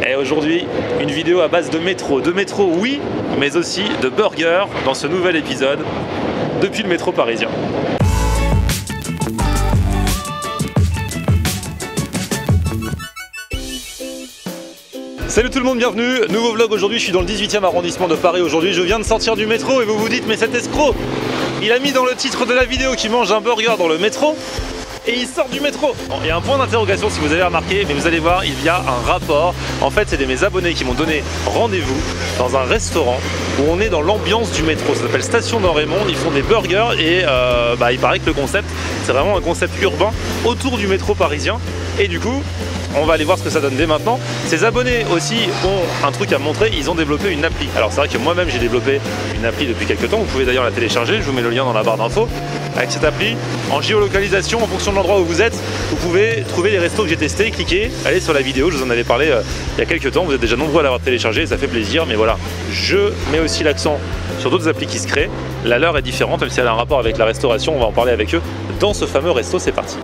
Et aujourd'hui, une vidéo à base de métro. De métro, oui, mais aussi de burgers dans ce nouvel épisode depuis le métro parisien. Salut tout le monde, bienvenue, nouveau vlog aujourd'hui, je suis dans le 18e arrondissement de Paris aujourd'hui, je viens de sortir du métro et vous vous dites mais cet escroc, il a mis dans le titre de la vidéo qu'il mange un burger dans le métro et il sort du métro. Bon, il y a un point d'interrogation si vous avez remarqué, mais vous allez voir, il y a un rapport. En fait, c'est mes abonnés qui m'ont donné rendez-vous dans un restaurant où on est dans l'ambiance du métro. Ça s'appelle Station d'En Raymond, ils font des burgers et il paraît que le concept, c'est vraiment un concept urbain autour du métro parisien. Et du coup, on va aller voir ce que ça donne dès maintenant. Ces abonnés aussi ont un truc à montrer, ils ont développé une appli. Alors c'est vrai que moi-même j'ai développé une appli depuis quelques temps, vous pouvez d'ailleurs la télécharger, je vous mets le lien dans la barre d'infos. Avec cette appli, en géolocalisation, en fonction de l'endroit où vous êtes, vous pouvez trouver les restos que j'ai testés, cliquez, allez sur la vidéo, je vous en avais parlé il y a quelques temps, vous êtes déjà nombreux à l'avoir téléchargé, ça fait plaisir, mais voilà. Je mets aussi l'accent sur d'autres applis qui se créent, la leur est différente, même si elle a un rapport avec la restauration, on va en parler avec eux dans ce fameux resto, c'est parti.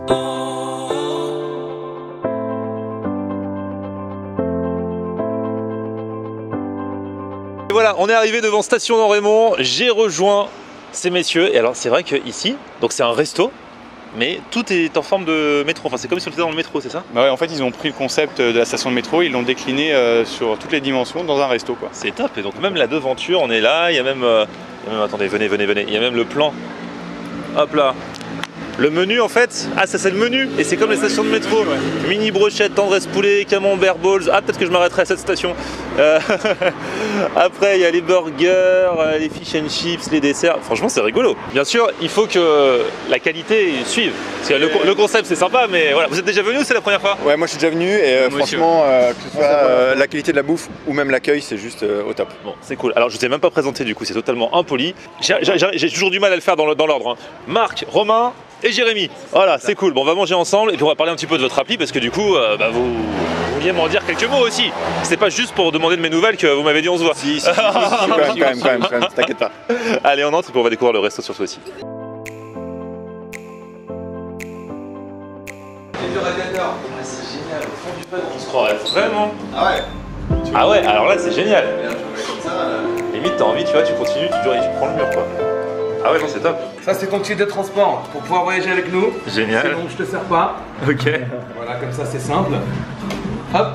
Et voilà, on est arrivé devant Station d'En Raymond, j'ai rejoint ces messieurs, et alors c'est vrai que ici, donc c'est un resto, mais tout est en forme de métro, enfin c'est comme si on était dans le métro, c'est ça? Bah ouais, en fait ils ont pris le concept de la station de métro, ils l'ont décliné sur toutes les dimensions dans un resto quoi. C'est top, et donc même la devanture, on est là, il y a même, attendez, venez, il y a même le plan, hop là. Le menu en fait, ah ça c'est le menu et c'est comme les stations de métro, ouais. Mini brochette, tendresse poulet, camembert balls, ah peut-être que je m'arrêterai à cette station. Après il y a les burgers, les fish and chips, les desserts, franchement c'est rigolo. Bien sûr il faut que la qualité suive, parce que le concept c'est sympa mais voilà. Vous êtes déjà venu ou c'est la première fois? Ouais moi je suis déjà venu et franchement que ce soit la qualité de la bouffe ou même l'accueil c'est juste au top. Bon c'est cool, alors je ne t'ai même pas présenté du coup, c'est totalement impoli. J'ai toujours du mal à le faire dans l'ordre. Hein. Marc, Romain et Jérémy, voilà c'est cool, bon on va manger ensemble et puis on va parler un petit peu de votre appli parce que du coup vous vouliez m'en dire quelques mots aussi. C'est pas juste pour demander de mes nouvelles que vous m'avez dit on se voit. Si, quand même, t'inquiète pas. Allez on entre et puis on va découvrir le resto sur ce aussi. Et le radiateur, c'est génial, au fond du panneau. On se croirait vraiment. Ah ouais. Ah ouais, alors là c'est génial. Regarde, je comme ça. Limite t'as envie, tu vois, tu continues, tu prends le mur quoi. Ah ouais non c'est top. Ça c'est ton titre de transport pour pouvoir voyager avec nous. Génial. C'est bon, je te sers pas. Ok. Voilà, comme ça c'est simple. Hop.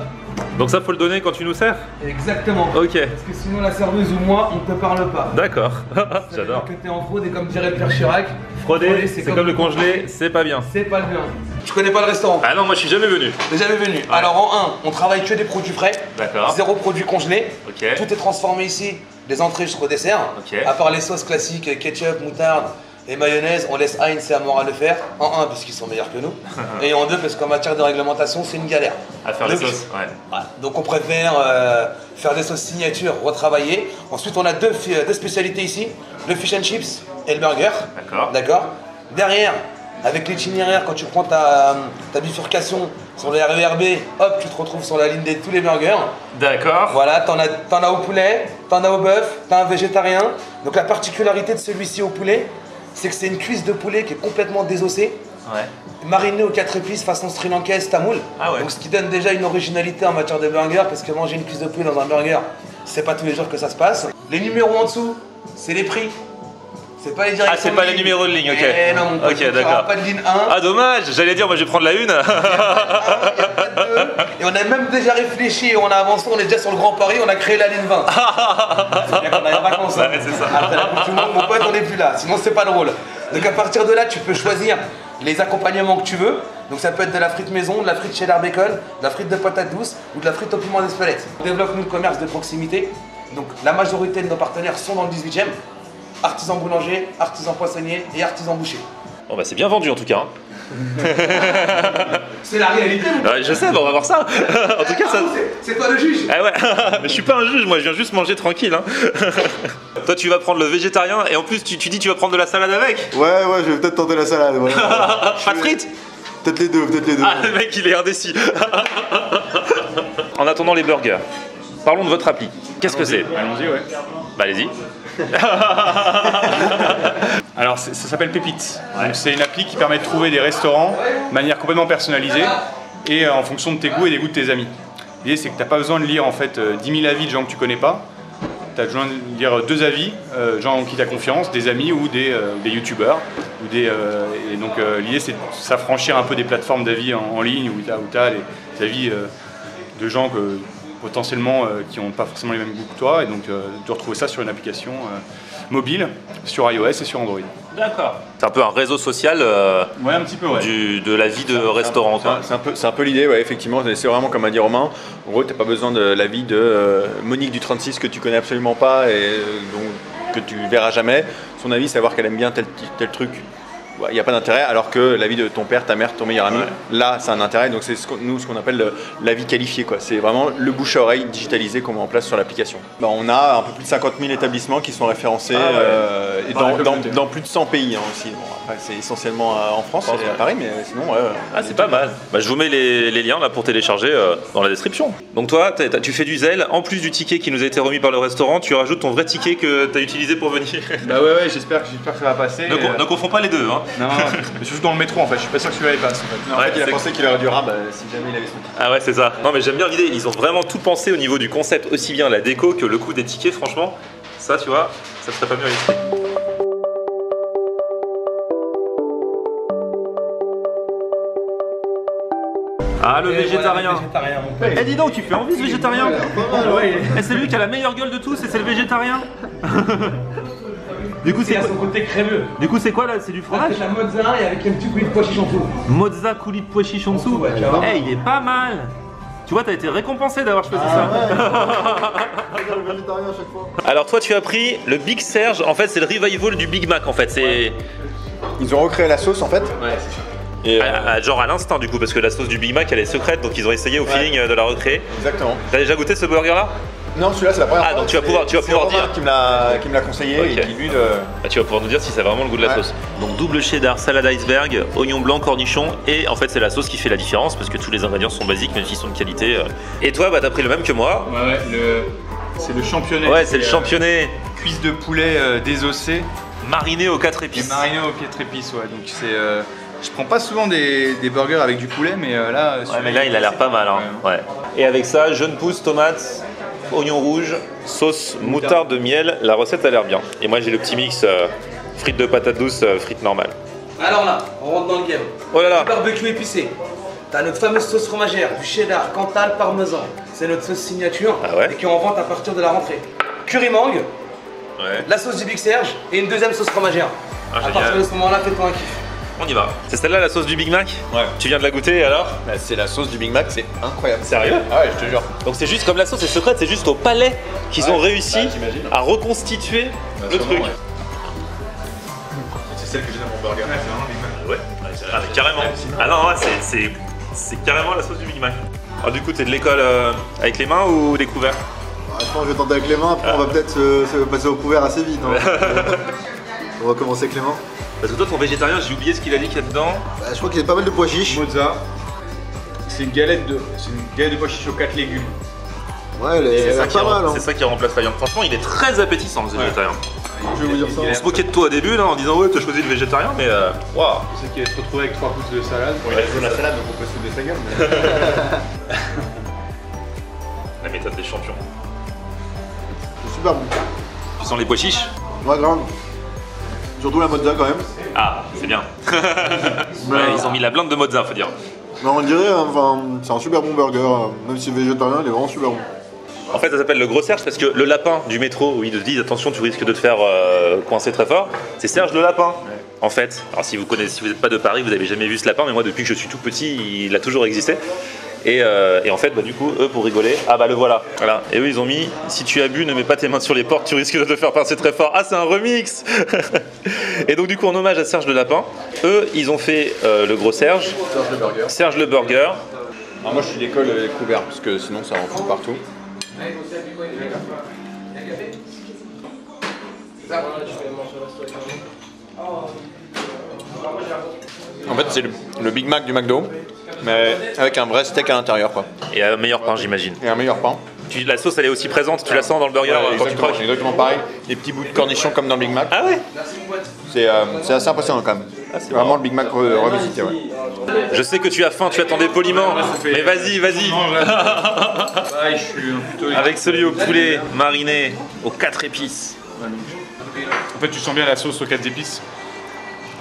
Donc ça faut le donner quand tu nous sers? Exactement. Ok. Parce que sinon la serveuse ou moi, on te parle pas. D'accord. J'adore. Que t'es en fraude et comme dirait Pierre Chirac, frauder c'est comme le congelé, c'est pas bien. C'est pas bien. Tu connais pas le restaurant? Ah non moi je suis jamais venu. T'es jamais venu. Ouais. Alors en 1, on travaille que des produits frais. D'accord. Zéro produit congelé. Ok. Tout est transformé ici, des entrées jusqu'au dessert. Ok. À part les sauces classiques, ketchup, moutarde et mayonnaise, on laisse Heinz et Amora le faire. En 1 parce qu'ils sont meilleurs que nous. Et en 2 parce qu'en matière de réglementation c'est une galère. À faire les sauces, ouais. Voilà. Donc on préfère faire des sauces signature, retravailler. Ensuite on a deux spécialités ici, le fish and chips et le burger. D'accord. D'accord. Derrière, avec l'itinéraire, quand tu prends ta bifurcation sur le RER B, hop, tu te retrouves sur la ligne de tous les burgers. D'accord. Voilà, t'en as au poulet, t'en as au bœuf, t'as un végétarien. Donc la particularité de celui-ci au poulet, c'est que c'est une cuisse de poulet qui est complètement désossée. Ouais. Marinée aux 4 épices façon sri-lankaise tamoul. Ah ouais. Donc ce qui donne déjà une originalité en matière de burger, parce que manger une cuisse de poulet dans un burger, c'est pas tous les jours que ça se passe. Les numéros en dessous, c'est les prix. C'est pas les directions. Ah, c'est pas les numéros de ligne, ok. Non, mon pote, ok, d'accord. pas de ligne 1. Ah, dommage, j'allais dire, moi je vais prendre la une. Il n'y a pas de 2. Et on a même déjà réfléchi et on a avancé, on est déjà sur le Grand Paris, on a créé la ligne 20. C'est bien qu'on a les vacances. Ouais, c'est ça. Après la Coupe du Monde, mon pote, on n'est plus là, sinon c'est pas drôle. Donc à partir de là, tu peux choisir les accompagnements que tu veux. Donc ça peut être de la frite maison, de la frite cheddar bacon, de la frite de patate douce ou de la frite au piment d'Espelette. On développe nous le commerce de proximité. Donc la majorité de nos partenaires sont dans le 18e. Artisans boulangers, artisans poissonniers et artisans bouchers. Bon bah c'est bien vendu en tout cas. Hein. C'est la réalité. Ouais, je sais, bah, on va voir ça. En tout cas ça... C'est toi le juge. Ah ouais, mais je suis pas un juge, moi je viens juste manger tranquille. Hein. Toi tu vas prendre le végétarien et en plus tu dis tu vas prendre de la salade avec. Ouais, je vais peut-être tenter la salade. Ouais. Pas de frites? Peut-être les deux, Ah le mec il est indécis. En attendant les burgers, parlons de votre appli. Qu'est-ce que c'est? Allons-y, ouais. Bah allez-y. Alors ça s'appelle Pépite. C'est une appli qui permet de trouver des restaurants de manière complètement personnalisée et en fonction de tes goûts et des goûts de tes amis. L'idée, c'est que tu n'as pas besoin de lire en fait 10 000 avis de gens que tu connais pas. Tu as besoin de lire 2 avis, gens en qui tu as confiance, des amis ou des youtubeurs. Et donc l'idée, c'est de s'affranchir un peu des plateformes d'avis en ligne où tu as les avis de gens potentiellement qui n'ont pas forcément les mêmes goûts que toi. Et donc de retrouver ça sur une application mobile, sur iOS et sur Android. D'accord. C'est un peu un réseau social Ouais, un petit peu, ouais. de la vie de restaurant. C'est un peu l'idée, ouais, effectivement. C'est vraiment comme a dit Romain. En gros, tu n'as pas besoin de l'avis de Monique du 36 que tu connais absolument pas et que tu verras jamais. Son avis, savoir qu'elle aime bien tel truc. Il n'y a pas d'intérêt, alors que l'avis de ton père, ta mère, ton meilleur ami, là, c'est un intérêt. Donc c'est ce qu'on appelle l'avis qualifié, quoi. C'est vraiment le bouche à oreille digitalisé qu'on met en place sur l'application. On a un peu plus de 50 000 établissements qui sont référencés et dans plus de 100 pays aussi. Bon, après, c'est essentiellement en France et à Paris, mais sinon, ouais. Ah, c'est pas mal. Bah, je vous mets les liens là pour télécharger dans la description. Donc toi, tu fais du zèle. En plus du ticket qui nous a été remis par le restaurant, tu rajoutes ton vrai ticket que tu as utilisé pour venir. Bah ouais, j'espère que ça va passer. Ne confond pas les deux. Hein. Non, mais surtout dans le métro en fait, je suis pas sûr que celui-là il passe en fait. En fait, il a pensé qu'il aurait dû rab si jamais il avait son ticket. Ah ouais, c'est ça. Non, mais j'aime bien l'idée. Ils ont vraiment tout pensé au niveau du concept, aussi bien la déco que le coût des tickets. Franchement, ça, tu vois, ça serait pas mieux ici. Ah, le végétarien. Eh, dis donc, tu fais envie ce végétarien. Eh, c'est lui qui a la meilleure gueule de tous et c'est le végétarien. Du coup, c'est son côté crémeux. Du coup, c'est quoi là? C'est du fromage? C'est la mozza et avec un petit coulis de pois chiches en dessous. Mozza coulis de pois chiches en dessous. Ouais, tu vas voir. Eh, il est pas mal. Tu vois, t'as été récompensé d'avoir choisi ça. Alors toi, tu as pris le Big Serge. En fait, c'est le revival du Big Mac. En fait, c'est Ils ont recréé la sauce en fait. Ouais, c'est sûr. Et, genre à l'instinct du coup, parce que la sauce du Big Mac, elle est secrète, donc ils ont essayé au feeling de la recréer. exactement. T'as déjà goûté ce burger là? Non, celui-là c'est la première fois. Ah, donc tu vas pouvoir C'est dire. Romain qui me l'a conseillé Ok. et qui lui Tu vas pouvoir nous dire si c'est vraiment le goût de la Ouais. sauce. Donc double cheddar, salade iceberg, oignon blanc, cornichon, et en fait c'est la sauce qui fait la différence parce que tous les ingrédients sont basiques même s'ils sont de qualité. Et toi, bah t'as pris le même que moi. Ouais, c'est le championnet. Ouais, c'est le championnet Cuisse de poulet désossée mariné aux 4 et épices. mariné aux 4 épices. Ouais, donc c'est. Je prends pas souvent des burgers avec du poulet, mais là. Ouais, mais là il a l'air pas mal. Hein. Ouais. Et avec ça, jeune pousse, tomates, oignon rouge, sauce, moutarde de miel. La recette a l'air bien. Et moi j'ai le petit mix frites de patates douces, frites normales. Alors là, on rentre dans le game. Oh là là. Du barbecue épicé. T'as notre fameuse sauce fromagère, du cheddar, cantal, parmesan. C'est notre sauce signature Ah ouais. et qui est en vente à partir de la rentrée. Curry mangue, Ouais. la sauce du Big Serge et une deuxième sauce fromagère. Ah, à génial. partir de ce moment-là, fais-toi un kiff. On y va. C'est celle-là la sauce du Big Mac? Ouais. Tu viens de la goûter alors? c'est la sauce du Big Mac, c'est incroyable. Sérieux? Ah ouais, je te jure. Donc c'est juste comme la sauce est secrète, c'est juste au palais qu'ils ont réussi j'imagine. à reconstituer le truc. C'est celle que j'ai dans mon burger. Ouais, ah, mais carrément. Ah non, ouais, c'est carrément la sauce du Big Mac. Alors du coup, t'es de l'école avec les mains ou des couverts? Je pense que je vais tenter avec les mains, après on va peut-être se passer au couvert assez vite. Hein. On va commencer avec les mains. Parce que toi, ton végétarien, j'ai oublié ce qu'il a dit qu'il y a dedans. Je crois qu'il y a pas mal de pois chiches. Mozza. C'est une galette de pois chiches aux 4 légumes. Ouais, elle est pas mal. Hein. C'est ça qui remplace la viande. Franchement, il est très appétissant ce végétarien. Je vais vous dire ça. On se moquait de toi au début là, en disant ouais, t'as choisi le végétarien, mais waouh. C'est ça qui va se retrouver avec 3 pouces de salade. Bon, il a fait la salade, donc on peut se foutre de sa gueule. Mais... La méthode des champions. C'est super bon. Tu sens les pois chiches? Ouais, grave. Surtout la mozza quand même. Ah, c'est bien. Ouais, ils ont mis la blinde de mozza, faut dire. Mais on dirait, enfin, c'est un super bon burger. Même si végétarien, il est vraiment super bon. En fait, ça s'appelle le gros Serge parce que le lapin du métro où ils te disent attention, tu risques de te faire coincer très fort, c'est Serge le lapin. En fait, alors si vous n'êtes pas de Paris, vous n'avez jamais vu ce lapin, mais moi depuis que je suis tout petit, il a toujours existé. Et en fait, bah, du coup, eux pour rigoler, ah bah le voilà. Et eux ils ont mis si tu as bu, ne mets pas tes mains sur les portes, tu risques de te faire pincer très fort. Ah, c'est un remix. Et donc du coup, en hommage à Serge le lapin, eux ils ont fait le gros Serge, Serge le burger. Alors moi je suis d'école couvert parce que sinon ça en fout partout. En fait c'est le Big Mac du McDo, mais avec un vrai steak à l'intérieur quoi. Et un meilleur pain, j'imagine. Et un meilleur pain. La sauce elle est aussi présente, tu la sens dans le burger quand tu croques. Exactement pareil. Des petits bouts de cornichons comme dans le Big Mac. Ah ouais. C'est assez impressionnant quand même. C'est vraiment le Big Mac revisité. Ouais. Je sais que tu as faim, tu attendais poliment. Mais vas-y. Avec celui au poulet mariné aux 4 épices. En fait, tu sens bien la sauce aux 4 épices.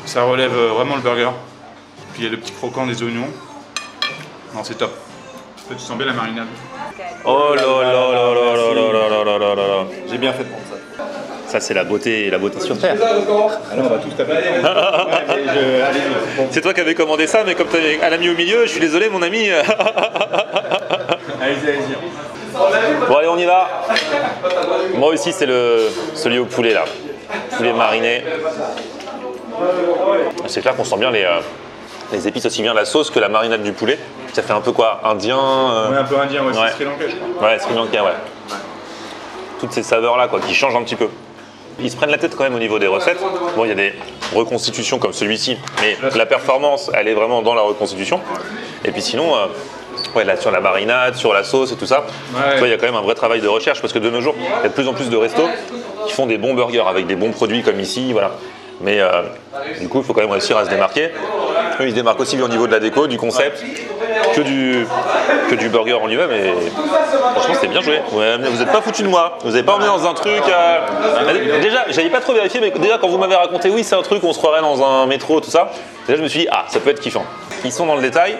Ça relève vraiment le burger. Puis il y a le petit croquant des oignons. Non, c'est top. En fait, tu sens bien la marinade. Oh là là. J'ai bien fait de prendre ça. Ça c'est la beauté sur terre. Alors on va tous taper. C'est toi qui avais commandé ça, mais comme tu avais un ami au milieu, je suis désolé mon ami. Allez-y. Bon allez on y va. Moi aussi c'est celui au poulet là. Poulet mariné. C'est clair qu'on sent bien les épices, aussi bien la sauce que la marinade du poulet. Ça fait un peu quoi, indien Ouais, un peu indien, ouais, ouais. C'est Sri Lankais, je crois. Ouais, Sri Lankais, ouais. Toutes ces saveurs là quoi, qui changent un petit peu. Ils se prennent la tête quand même au niveau des recettes. Bon, il y a des reconstitutions comme celui-ci, mais la performance, elle est vraiment dans la reconstitution. Et puis sinon, ouais, là, sur la marinade, sur la sauce et tout ça, tu vois, il y a quand même un vrai travail de recherche parce que de nos jours, il y a de plus en plus de restos qui font des bons burgers avec des bons produits comme ici, voilà. Mais du coup, il faut quand même réussir à se démarquer. Eux, ils se démarquent aussi bien au niveau de la déco, du concept, que du burger en lui-même. Et franchement, c'est bien joué. Ouais, vous n'êtes pas foutu de moi. Vous n'avez pas emmené dans un truc. Déjà, j'avais pas trop vérifié, mais déjà, quand vous m'avez raconté, oui, c'est un truc, on se croirait dans un métro, tout ça. Déjà, je me suis dit, ah, ça peut être kiffant. Ils sont dans le détail.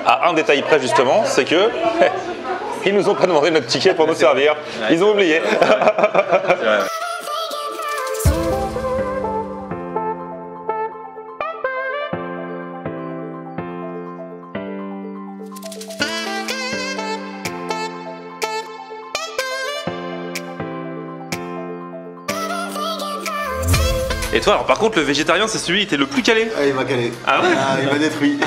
À un détail près, justement, c'est que. Ils nous ont pas demandé notre ticket pour nous servir. Ils ont oublié. Et toi, alors par contre, le végétarien, c'est celui qui était le plus calé. Ah, il m'a calé. Ah ouais. Il m'a détruit.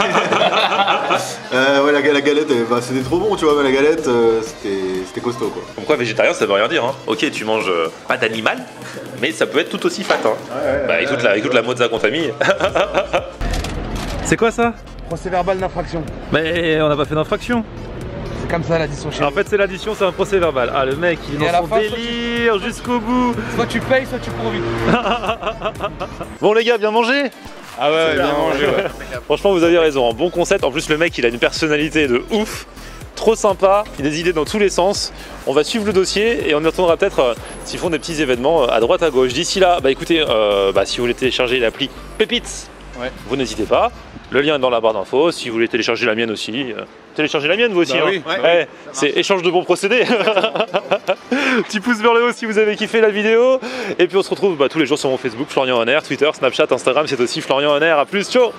Ouais, la galette, c'était trop bon, tu vois, mais la galette, c'était costaud, quoi. Pourquoi végétarien, ça veut rien dire, hein. Ok, tu manges pas d'animal, mais ça peut être tout aussi fat, hein. Bah, avec toute la mozza qu'on t'a mis. C'est quoi ça? Procès verbal d'infraction. Mais on n'a pas fait d'infraction. C'est comme ça l'addition chez nous. En fait, c'est l'addition, c'est un procès verbal. Ah, le mec, il est dans son délire jusqu'au bout. Soit tu payes, soit tu cours vite. Bon, les gars, bien mangé. Ah ouais, bien mangé, ouais. Franchement, vous avez raison. Bon concept. En plus, le mec, il a une personnalité de ouf. Trop sympa. Il a des idées dans tous les sens. On va suivre le dossier et on y retournera peut-être s'ils font des petits événements à droite, à gauche. D'ici là, bah écoutez, si vous voulez télécharger l'appli Pépites, vous n'hésitez pas. Le lien est dans la barre d'infos. Si vous voulez télécharger la mienne aussi, téléchargez la mienne vous aussi. Bah hein. oui, C'est échange de bons procédés. Petit pouce vers le haut si vous avez kiffé la vidéo. Et puis on se retrouve tous les jours sur mon Facebook, Florian Honner, Twitter, Snapchat, Instagram, c'est aussi Florian Honner. A plus, ciao.